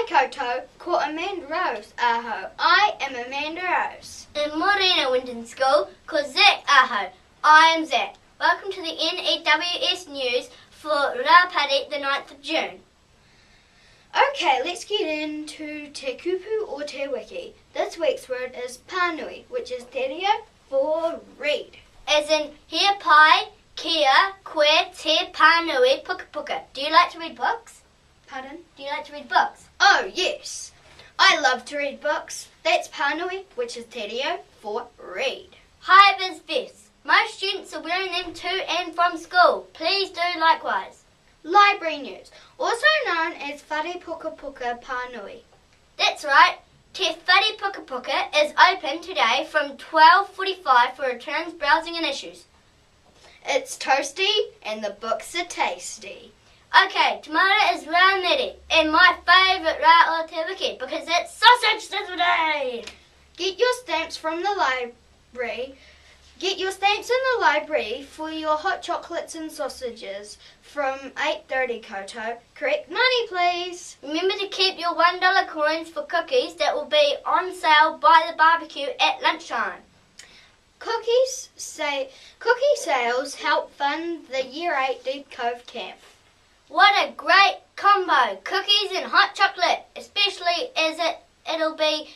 koutou, ko Amanda Rose, ahau. I am Amanda Rose. And morena WINTON SCHOOL, ko ZAK, ahau. I am ZAK. Welcome to the N.E.W.S news for Rapari the 9th of June. Okay, let's get into te kupu or te wiki. This week's word is panui, which is te reo for read. As in, here pai, keya, quer, te, pānui, pukapuka. Do you like to read books? Pardon? Do you like to read books? Oh, yes. I love to read books. That's panui, which is te reo for read. Hi, VIZ VESTS. Most students are wearing them to and from school. Please do likewise. Library news, also known as whare-puka-puka panui. That's right. Te fuddy pukapuka is open today from 12:45 for returns, browsing and issues. It's toasty and the books are tasty. Okay, tomorrow is Raumere and my favourite rā o te wiki because it's Sausage Sizzle Day. Get your stamps from the library. Get your stamps in the library for your hot chocolates and sausages from 8:30 koutou. Correct money, please. Remember to keep your $1 coins for cookies that will be on sale by the barbecue at lunchtime. Cookie sales help fund the Year 8 Deep Cove Camp. What a great combo, cookies and hot chocolate, especially as it'll be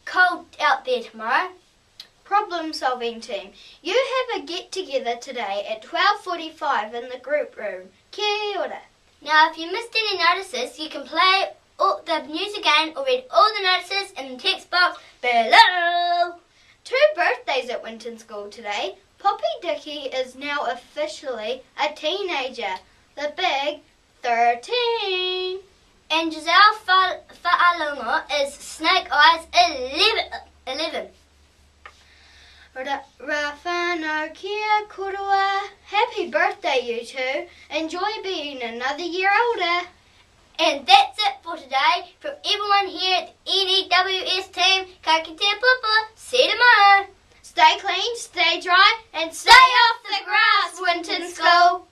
cold out there tomorrow. Problem solving team. You have a get together today at 12:45 in the group room. Kia ora. Now if you missed any notices, you can play the news again or read all the notices in the text box below. 2 birthdays at WINTON School today. Poppy Dicky is now officially a teenager. The big 13. And Giselle Fa'alongo is Snake Eyes 11. Rafano kia korua. Happy birthday, you two. Enjoy being another year older. And that's it for today. From everyone here at the N.E.W.S team, ka kite pupu. See you tomorrow. Stay clean, stay dry, and stay off the grass, WINTON School.